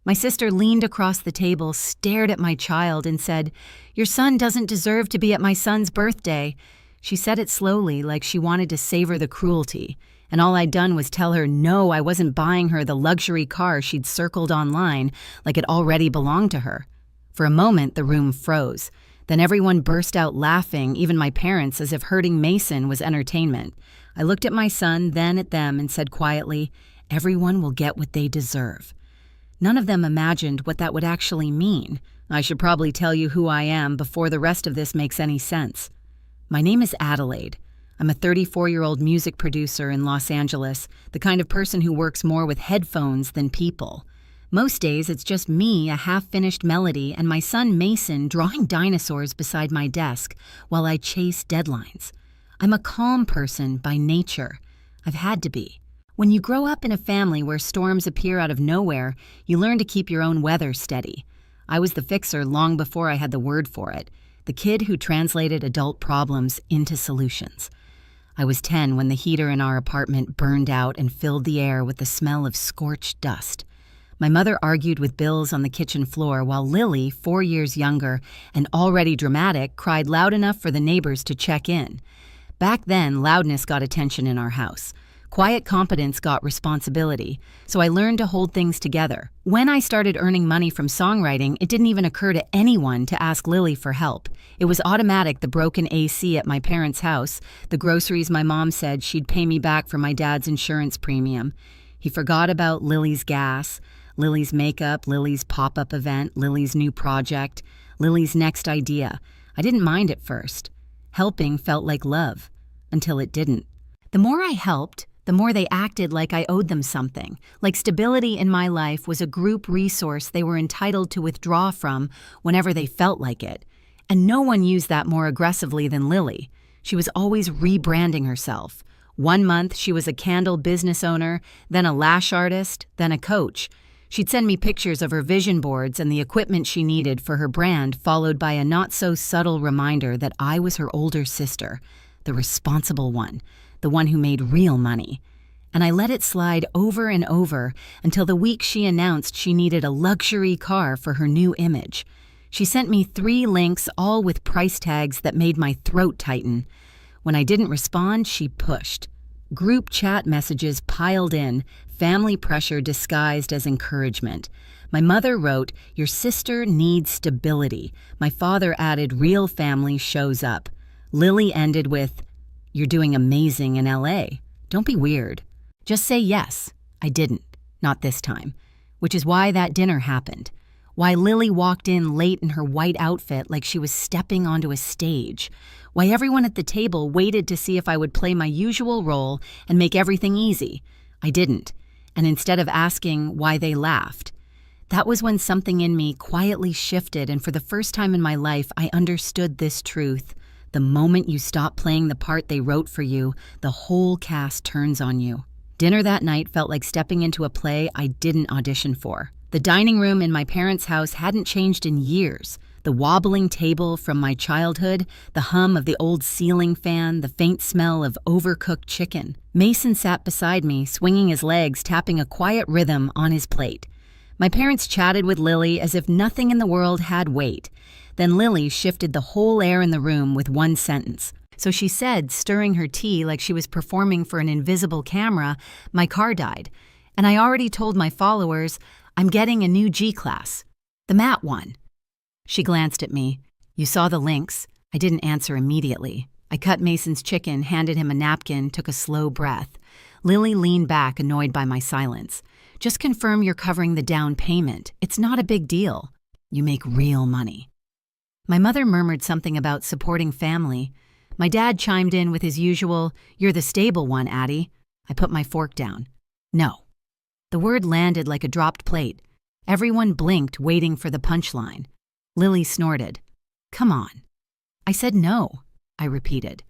My sister leaned across the table, stared at my child, and said, "Your son doesn't deserve to be at my son's birthday." She said it slowly, like she wanted to savor the cruelty, and all I'd done was tell her no, I wasn't buying her the luxury car she'd circled online like it already belonged to her. For a moment, the room froze. Then everyone burst out laughing, even my parents, as if hurting Mason was entertainment. I looked at my son, then at them, and said quietly, "Everyone will get what they deserve." None of them imagined what that would actually mean. I should probably tell you who I am before the rest of this makes any sense. My name is Adelaide. I'm a 34-year-old music producer in Los Angeles, the kind of person who works more with headphones than people. Most days, it's just me, a half-finished melody, and my son Mason drawing dinosaurs beside my desk while I chase deadlines. I'm a calm person by nature. I've had to be. When you grow up in a family where storms appear out of nowhere, you learn to keep your own weather steady. I was the fixer long before I had the word for it, the kid who translated adult problems into solutions. I was 10 when the heater in our apartment burned out and filled the air with the smell of scorched dust. My mother argued with bills on the kitchen floor while Lily, 4 years younger and already dramatic, cried loud enough for the neighbors to check in. Back then, loudness got attention in our house. Quiet competence got responsibility, so I learned to hold things together. When I started earning money from songwriting, it didn't even occur to anyone to ask Lily for help. It was automatic: the broken AC at my parents' house, the groceries my mom said she'd pay me back for my dad's insurance premium. He forgot about Lily's gas, Lily's makeup, Lily's pop-up event, Lily's new project, Lily's next idea. I didn't mind at first. Helping felt like love, until it didn't. The more I helped, the more they acted like I owed them something, like stability in my life was a group resource they were entitled to withdraw from whenever they felt like it. And no one used that more aggressively than Lily. She was always rebranding herself. 1 month, she was a candle business owner, then a lash artist, then a coach. She'd send me pictures of her vision boards and the equipment she needed for her brand, followed by a not-so-subtle reminder that I was her older sister, the responsible one, the one who made real money. And I let it slide over and over until the week she announced she needed a luxury car for her new image. She sent me 3 links, all with price tags that made my throat tighten. When I didn't respond, she pushed. Group chat messages piled in, family pressure disguised as encouragement. My mother wrote, "Your sister needs stability." My father added, "Real family shows up." Lily ended with, "You're doing amazing in LA. Don't be weird. Just say yes." I didn't. Not this time. Which is why that dinner happened. Why Lily walked in late in her white outfit like she was stepping onto a stage. Why everyone at the table waited to see if I would play my usual role and make everything easy. I didn't. And instead of asking, why they laughed. That was when something in me quietly shifted, and for the first time in my life, I understood this truth. The moment you stop playing the part they wrote for you, the whole cast turns on you. Dinner that night felt like stepping into a play I didn't audition for. The dining room in my parents' house hadn't changed in years. The wobbling table from my childhood, the hum of the old ceiling fan, the faint smell of overcooked chicken. Mason sat beside me, swinging his legs, tapping a quiet rhythm on his plate. My parents chatted with Lily as if nothing in the world had weight. Then Lily shifted the whole air in the room with one sentence. So she said, stirring her tea like she was performing for an invisible camera, "My car died. And I already told my followers, I'm getting a new G-Class. The matte one." She glanced at me. "You saw the links." I didn't answer immediately. I cut Mason's chicken, handed him a napkin, took a slow breath. Lily leaned back, annoyed by my silence. "Just confirm you're covering the down payment. It's not a big deal. You make real money." My mother murmured something about supporting family. My dad chimed in with his usual, "You're the stable one, Addie." I put my fork down. "No." The word landed like a dropped plate. Everyone blinked, waiting for the punchline. Lily snorted. "Come on." I said no, I repeated.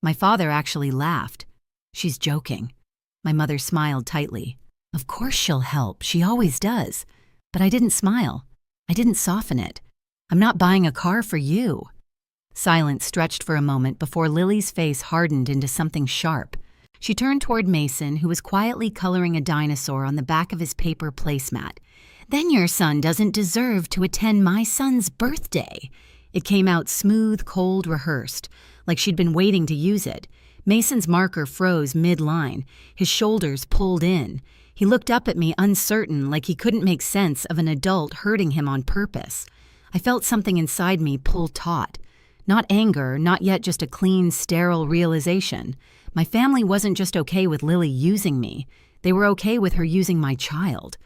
My father actually laughed. "She's joking." My mother smiled tightly. "Of course she'll help, she always does." But I didn't smile. I didn't soften it. "I'm not buying a car for you." Silence stretched for a moment before Lily's face hardened into something sharp. She turned toward Mason, who was quietly coloring a dinosaur on the back of his paper placemat. "Then your son doesn't deserve to attend my son's birthday." It came out smooth, cold, rehearsed, like she'd been waiting to use it. Mason's marker froze mid-line, his shoulders pulled in. He looked up at me uncertain, like he couldn't make sense of an adult hurting him on purpose. I felt something inside me pull taut. Not anger, not yet just a clean, sterile realization. My family wasn't just okay with Lily using me. They were okay with her using my child.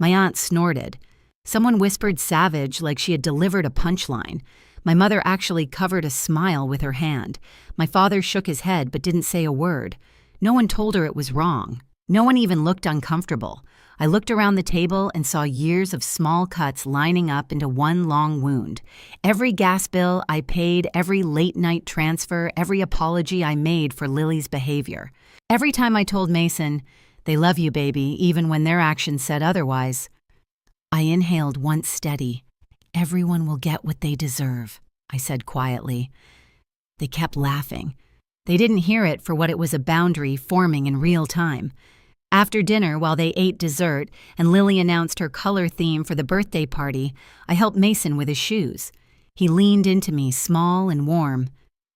My aunt snorted. Someone whispered savage like she had delivered a punchline. My mother actually covered a smile with her hand. My father shook his head but didn't say a word. No one told her it was wrong. No one even looked uncomfortable. I looked around the table and saw years of small cuts lining up into one long wound. Every gas bill I paid, every late-night transfer, every apology I made for Lily's behavior. Every time I told Mason, "They love you, baby," even when their actions said otherwise. I inhaled once steady. "Everyone will get what they deserve," I said quietly. They kept laughing. They didn't hear it for what it was, a boundary forming in real time. After dinner, while they ate dessert and Lily announced her color theme for the birthday party, I helped Mason with his shoes. He leaned into me, small and warm.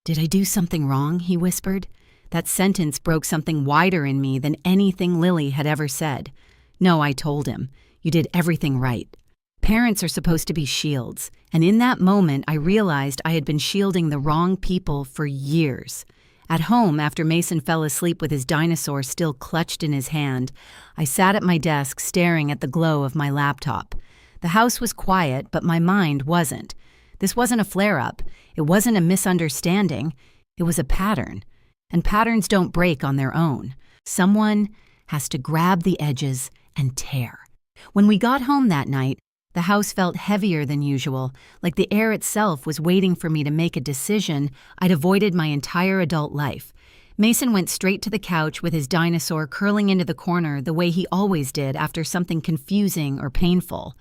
"Did I do something wrong?" he whispered. That sentence broke something wider in me than anything Lily had ever said. "No," I told him. "You did everything right." Parents are supposed to be shields, and in that moment I realized I had been shielding the wrong people for years. At home, after Mason fell asleep with his dinosaur still clutched in his hand, I sat at my desk staring at the glow of my laptop. The house was quiet, but my mind wasn't. This wasn't a flare-up. It wasn't a misunderstanding. It was a pattern. And patterns don't break on their own. Someone has to grab the edges and tear. When we got home that night, the house felt heavier than usual, like the air itself was waiting for me to make a decision I'd avoided my entire adult life. Mason went straight to the couch with his dinosaur curling into the corner the way he always did after something confusing or painful.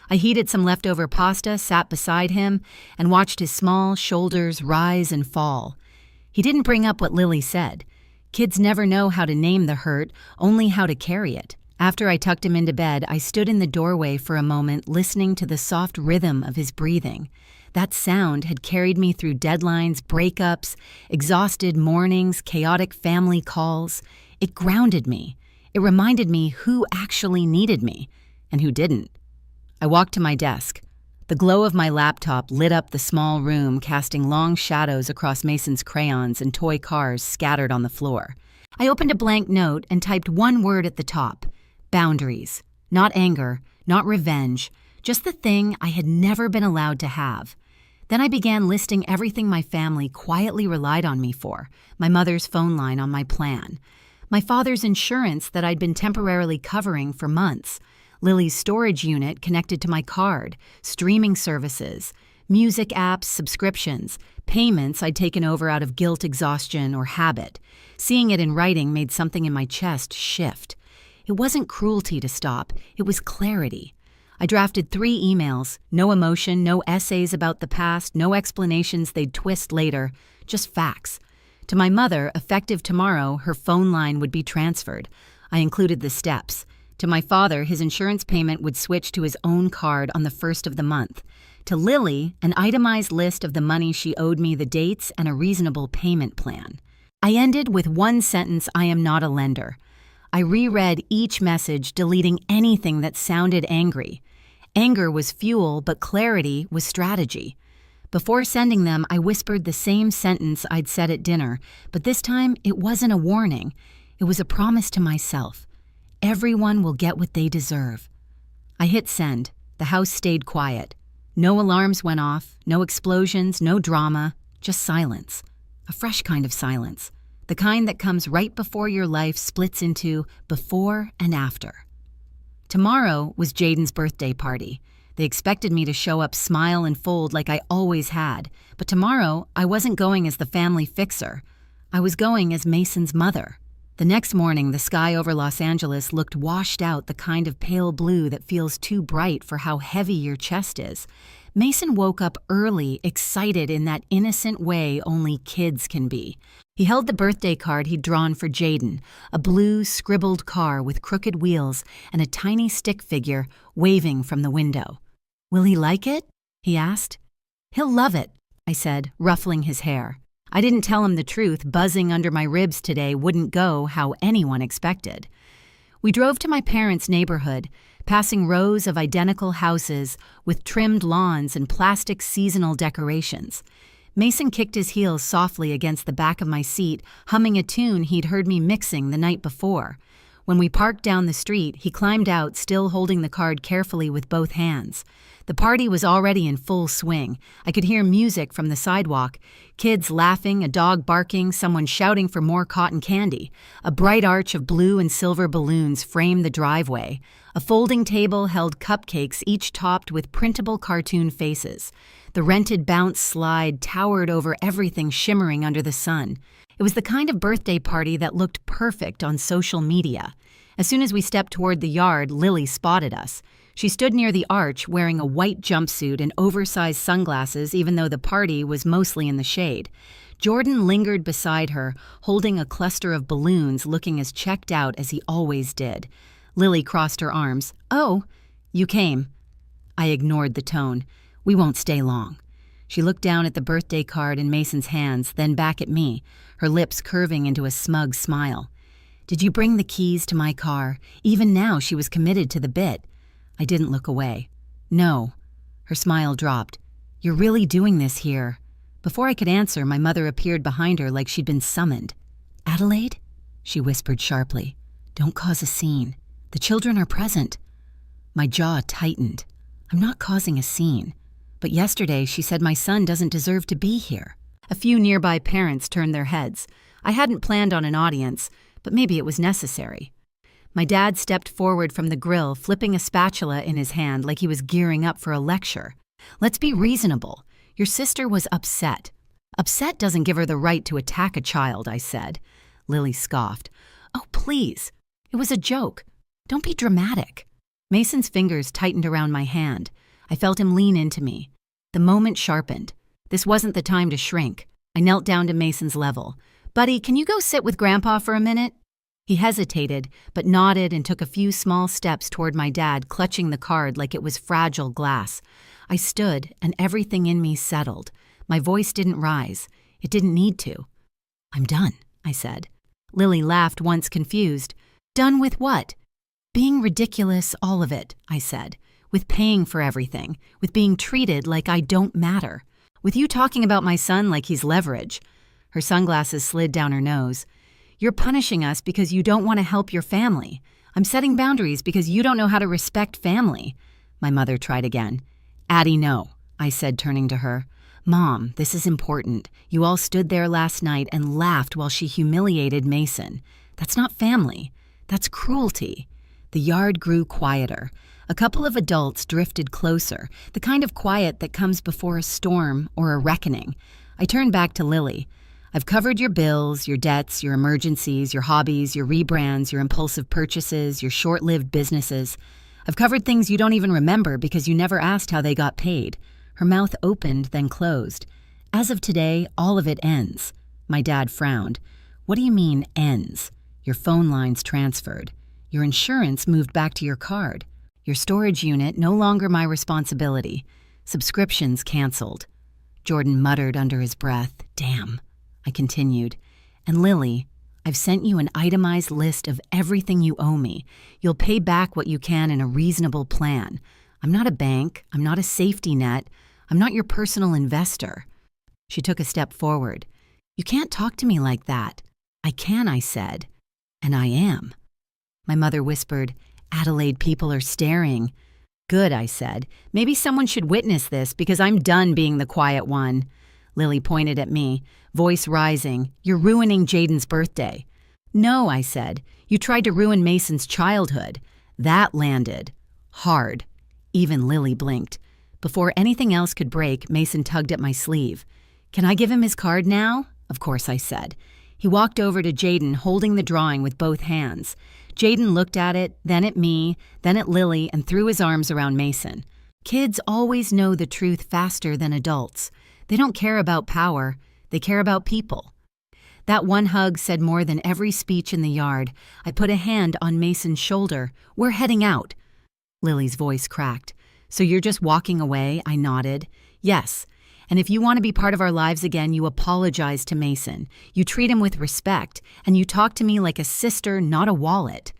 I heated some leftover pasta, sat beside him, and watched his small shoulders rise and fall. He didn't bring up what Lily said. Kids never know how to name the hurt, only how to carry it. After I tucked him into bed, I stood in the doorway for a moment, listening to the soft rhythm of his breathing. That sound had carried me through deadlines, breakups, exhausted mornings, chaotic family calls. It grounded me. It reminded me who actually needed me and who didn't. I walked to my desk. The glow of my laptop lit up the small room, casting long shadows across Mason's crayons and toy cars scattered on the floor. I opened a blank note and typed one word at the top: boundaries. Not anger, not revenge, just the thing I had never been allowed to have. Then I began listing everything my family quietly relied on me for: my mother's phone line on my plan, my father's insurance that I'd been temporarily covering for months, Lily's storage unit connected to my card, streaming services, music apps, subscriptions, payments I'd taken over out of guilt, exhaustion, or habit. Seeing it in writing made something in my chest shift. It wasn't cruelty to stop, it was clarity. I drafted 3 emails, no emotion, no essays about the past, no explanations they'd twist later, just facts. To my mother, effective tomorrow, her phone line would be transferred. I included the steps. To my father, his insurance payment would switch to his own card on the 1st of the month. To Lily, an itemized list of the money she owed me, the dates, and a reasonable payment plan. I ended with one sentence: "I am not a lender." I reread each message, deleting anything that sounded angry. Anger was fuel, but clarity was strategy. Before sending them, I whispered the same sentence I'd said at dinner, but this time it wasn't a warning. It was a promise to myself. Everyone will get what they deserve. I hit send. The house stayed quiet. No alarms went off, no explosions, no drama, just silence. A fresh kind of silence. The kind that comes right before your life splits into before and after. Tomorrow was Jaden's birthday party. They expected me to show up, smile, and fold like I always had. But tomorrow, I wasn't going as the family fixer. I was going as Mason's mother. The next morning, the sky over Los Angeles looked washed out, the kind of pale blue that feels too bright for how heavy your chest is. Mason woke up early, excited in that innocent way only kids can be. He held the birthday card he'd drawn for Jaden, a blue, scribbled car with crooked wheels and a tiny stick figure waving from the window. "Will he like it?" he asked. "He'll love it," I said, ruffling his hair. I didn't tell him the truth. Buzzing under my ribs today wouldn't go how anyone expected. We drove to my parents' neighborhood, passing rows of identical houses with trimmed lawns and plastic seasonal decorations. Mason kicked his heels softly against the back of my seat, humming a tune he'd heard me mixing the night before. When we parked down the street, he climbed out, still holding the card carefully with both hands. The party was already in full swing. I could hear music from the sidewalk, kids laughing, a dog barking, someone shouting for more cotton candy. A bright arch of blue and silver balloons framed the driveway. A folding table held cupcakes, each topped with printable cartoon faces. The rented bounce slide towered over everything, shimmering under the sun. It was the kind of birthday party that looked perfect on social media. As soon as we stepped toward the yard, Lily spotted us. She stood near the arch wearing a white jumpsuit and oversized sunglasses, even though the party was mostly in the shade. Jordan lingered beside her, holding a cluster of balloons, looking as checked out as he always did. Lily crossed her arms. "Oh, you came." I ignored the tone. "We won't stay long." She looked down at the birthday card in Mason's hands, then back at me, her lips curving into a smug smile. "Did you bring the keys to my car?" Even now she was committed to the bit. I didn't look away. "No." Her smile dropped. "You're really doing this here." Before I could answer, my mother appeared behind her like she'd been summoned. "Adelaide?" she whispered sharply. "Don't cause a scene. The children are present." My jaw tightened. I'm not causing a scene. But yesterday she said my son doesn't deserve to be here. A few nearby parents turned their heads. I hadn't planned on an audience, but maybe it was necessary. My dad stepped forward from the grill, flipping a spatula in his hand like he was gearing up for a lecture. "Let's be reasonable. Your sister was upset." "Upset doesn't give her the right to attack a child," I said. Lily scoffed. "Oh, please. It was a joke. Don't be dramatic." Mason's fingers tightened around my hand. I felt him lean into me. The moment sharpened. This wasn't the time to shrink. I knelt down to Mason's level. "Buddy, can you go sit with Grandpa for a minute?" He hesitated, but nodded and took a few small steps toward my dad, clutching the card like it was fragile glass. I stood, and everything in me settled. My voice didn't rise. It didn't need to. "I'm done," I said. Lily laughed, once confused. "Done with what?" "Being ridiculous, all of it," I said. "With paying for everything. With being treated like I don't matter. With you talking about my son like he's leverage." Her sunglasses slid down her nose. "You're punishing us because you don't want to help your family. I'm setting boundaries because you don't know how to respect family." My mother tried again. "Addie, no," I said, turning to her. "Mom, this is important. You all stood there last night and laughed while she humiliated Mason. That's not family. That's cruelty." The yard grew quieter. A couple of adults drifted closer, the kind of quiet that comes before a storm or a reckoning. I turned back to Lily. "I've covered your bills, your debts, your emergencies, your hobbies, your rebrands, your impulsive purchases, your short-lived businesses. I've covered things you don't even remember because you never asked how they got paid." Her mouth opened, then closed. "As of today, all of it ends." My dad frowned. "What do you mean, ends?" "Your phone line's transferred. Your insurance moved back to your card. Your storage unit no longer my responsibility. Subscriptions canceled." Jordan muttered under his breath. "Damn." I continued. "And Lily, I've sent you an itemized list of everything you owe me. You'll pay back what you can in a reasonable plan. I'm not a bank. I'm not a safety net. I'm not your personal investor." She took a step forward. "You can't talk to me like that." "I can," I said. "And I am." My mother whispered, "Adelaide, people are staring." "Good," I said. "Maybe someone should witness this because I'm done being the quiet one." Lily pointed at me, voice rising. "You're ruining Jaden's birthday." "No," I said. "You tried to ruin Mason's childhood." That landed. Hard. Even Lily blinked. Before anything else could break, Mason tugged at my sleeve. "Can I give him his card now?" "Of course," I said. He walked over to Jaden, holding the drawing with both hands. Jaden looked at it, then at me, then at Lily, and threw his arms around Mason. Kids always know the truth faster than adults. They don't care about power. They care about people. That one hug said more than every speech in the yard. I put a hand on Mason's shoulder. "We're heading out." Lily's voice cracked. "So you're just walking away?" I nodded. "Yes. And if you want to be part of our lives again, you apologize to Mason. You treat him with respect, and you talk to me like a sister, not a wallet."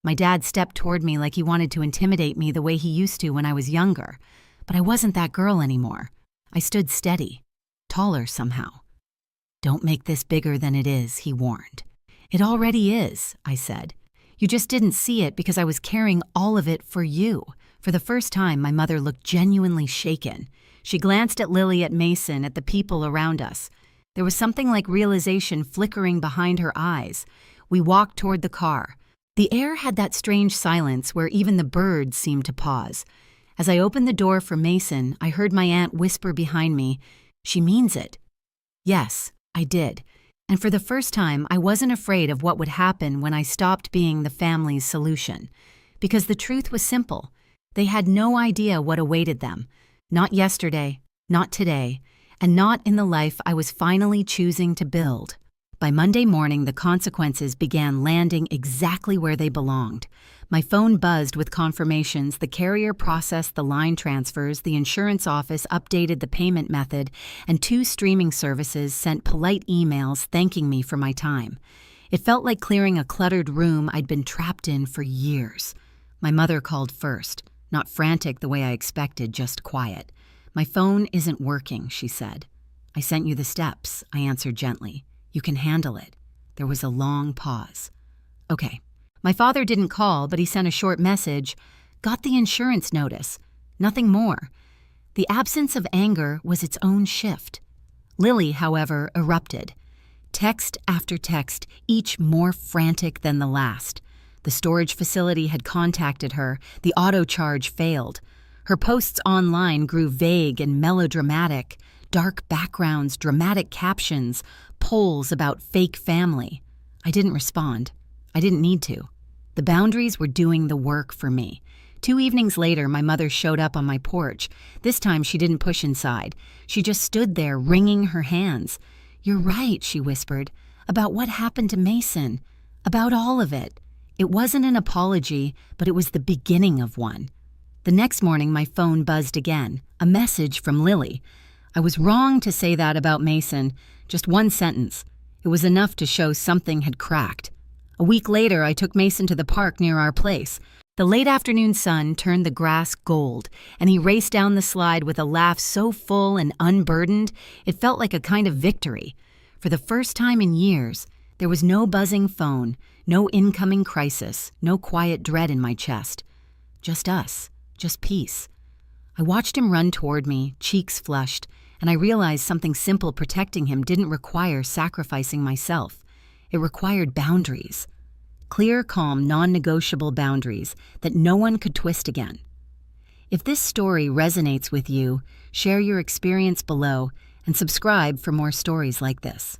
My dad stepped toward me like he wanted to intimidate me the way he used to when I was younger. But I wasn't that girl anymore. I stood steady, taller somehow. "Don't make this bigger than it is," he warned. "It already is," I said. "You just didn't see it because I was carrying all of it for you." For the first time, my mother looked genuinely shaken. She glanced at Lily, at Mason, at the people around us. There was something like realization flickering behind her eyes. We walked toward the car. The air had that strange silence where even the birds seemed to pause. As I opened the door for Mason, I heard my aunt whisper behind me, "She means it." Yes, I did. And for the first time, I wasn't afraid of what would happen when I stopped being the family's solution. Because the truth was simple. They had no idea what awaited them. Not yesterday, not today, and not in the life I was finally choosing to build. By Monday morning, the consequences began landing exactly where they belonged. My phone buzzed with confirmations, the carrier processed the line transfers, the insurance office updated the payment method, and 2 streaming services sent polite emails thanking me for my time. It felt like clearing a cluttered room I'd been trapped in for years. My mother called first, not frantic the way I expected, just quiet. "My phone isn't working," she said. "I sent you the steps," I answered gently. "You can handle it." There was a long pause. "Okay." My father didn't call, but he sent a short message. "Got the insurance notice." Nothing more. The absence of anger was its own shift. Lily, however, erupted. Text after text, each more frantic than the last. The storage facility had contacted her. The auto charge failed. Her posts online grew vague and melodramatic. Dark backgrounds, dramatic captions, polls about fake family. I didn't respond. I didn't need to. The boundaries were doing the work for me. 2 evenings later, my mother showed up on my porch. This time, she didn't push inside. She just stood there, wringing her hands. "You're right," she whispered, "about what happened to Mason. About all of it." It wasn't an apology, but it was the beginning of one. The next morning, my phone buzzed again. A message from Lily. I was wrong to say that about Mason. Just one sentence. It was enough to show something had cracked. A week later, I took Mason to the park near our place. The late afternoon sun turned the grass gold, and he raced down the slide with a laugh so full and unburdened, it felt like a kind of victory. For the first time in years, there was no buzzing phone, no incoming crisis, no quiet dread in my chest. Just us, just peace. I watched him run toward me, cheeks flushed, and I realized something simple protecting him didn't require sacrificing myself. It required boundaries. Clear, calm, non-negotiable boundaries that no one could twist again. If this story resonates with you, share your experience below and subscribe for more stories like this.